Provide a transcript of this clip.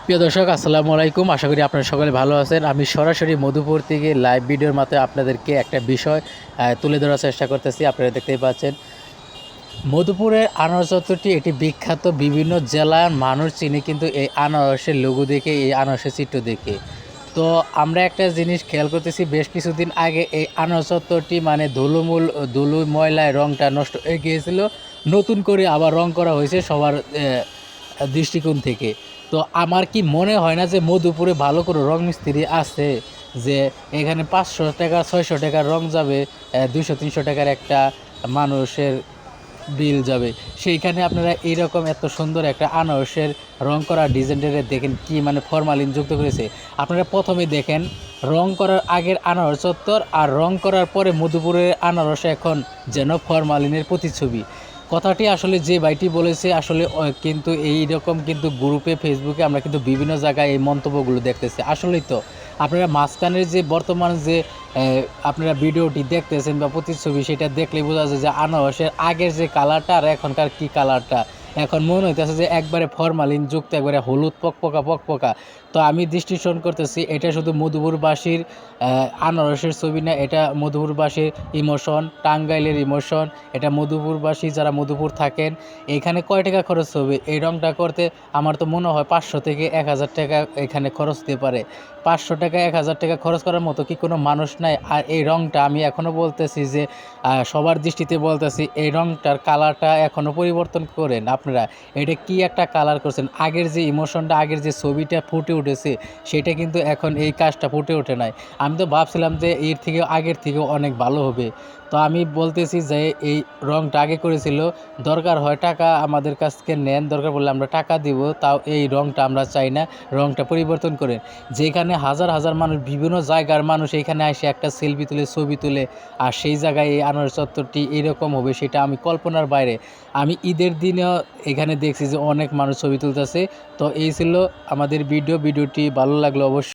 প্রিয় দর্শক আসসালামু আলাইকুম। আশা করি আপনারা সকলে ভালো আছেন। আমি সরাসরি মধুপুর থেকে লাইভ ভিডিওর মাধ্যমে আপনাদেরকে একটা বিষয় তুলে ধরার চেষ্টা করতেছি। আপনারা দেখতেই পাচ্ছেন মধুপুরের আনারস চত্বরটি এটি বিখ্যাত, বিভিন্ন জেলার মানুষ চিনে কিন্তু এই আনারসের লোগো দেখে, এই আনারসের চিত্র দেখে। তো আমরা একটা জিনিস খেয়াল করতেছি, বেশ কিছুদিন আগে এই আনারস চত্বরটি মানে ধুলো ময়লায় রংটা নষ্ট হয়ে গিয়েছিল। নতুন করে আবার রং করা হয়েছে সবার দৃষ্টিকোণ থেকে। তো আমার কি মনে হয় না যে মধুপুরে ভালো করে রং মিস্ত্রি আছে, যে এখানে 500 টাকা 600 টাকার রং যাবে, 200-300 টাকার একটা মানুষের বিল যাবে। সেইখানে আপনারা এইরকম এত সুন্দর একটা আনারসের রং করা ডিজাইনটা দেখেন, কি মানে ফরমালিন যুক্ত করেছে। আপনারা প্রথমে দেখেন রং করার আগের আনারস চত্বর আর রং করার পরে মধুপুরের আনারস এখন যেন ফরমালিনের প্রতিচ্ছবি। কথাটি আসলে যে ভাইটি বলেছে আসলে কিন্তু এই রকম কিন্তু গ্রুপে ফেসবুকে আমরা কিন্তু বিভিন্ন জায়গায় এই মন্তব্যগুলো দেখতেছি। আসলেই তো আপনারা মাঝখানের যে বর্তমান যে আপনারা ভিডিওটি দেখতেছেন বা প্রতিচ্ছবি, সেটা দেখলেই বোঝা যায় যে আনারসের আগের যে কালারটা আর এখনকার কি কালারটা। এখন মনে হইতেছে যে একবারে ফরমালিন যুক্ত, একবারে হলুদ পকপকা। তো আমি দৃষ্টিকোণ করতেছি এটা শুধু মধুপুরবাসীর আনারসের ছবি না, এটা মধুপুরবাসীর ইমোশন, টাঙ্গাইলের ইমোশন। এটা মধুপুরবাসী যারা মধুপুর থাকেন, এখানে কয় টাকা খরচ হবে এই রংটা করতে? আমার তো মনে হয় 500 থেকে 1000 টাকা এখানে খরচ দিতে পারে। 500 টাকা 1000 টাকা খরচ করার মতো কি কোনো মানুষ নাই? আর এই রংটা আমি এখনও বলতেছি যে সবার দৃষ্টিতে বলতেছি, এই রংটার কালারটা এখনও পরিবর্তন করেন আপনারা। এটা কি একটা কালার করছেন, আগের যে ইমোশনটা, আগের যে ছবিটা ফুটে উঠেছে, সেটা কিন্তু এখন এই কাজটা ফুটে ওঠে নাই। আমি তো ভাবছিলাম যে এর থেকে আগের থেকেও অনেক ভালো হবে। তো আমি বলতেছি যে এই রংটা আগে করেছিল, দরকার হয় টাকা আমাদের কাছ থেকে নেন, দরকার পড়লে আমরা টাকা দিব, তাও এই রংটা আমরা চাই না। রংটা পরিবর্তন করেন। যেখানে হাজার হাজার মানুষ, বিভিন্ন জায়গার মানুষ এখানে এসে একটা সেলফি তুলে, ছবি তুলে, আর সেই জায়গায় এই আনারস চত্বরটি এরকম হবে সেটা আমি কল্পনার বাইরে। আমি ঈদের দিনেও এখানে দেখছি যে অনেক মানুষ ছবি তুলতেছে। তো এই ছিল আমাদের ভিডিওটি ভালো লাগলো অবশ্যই।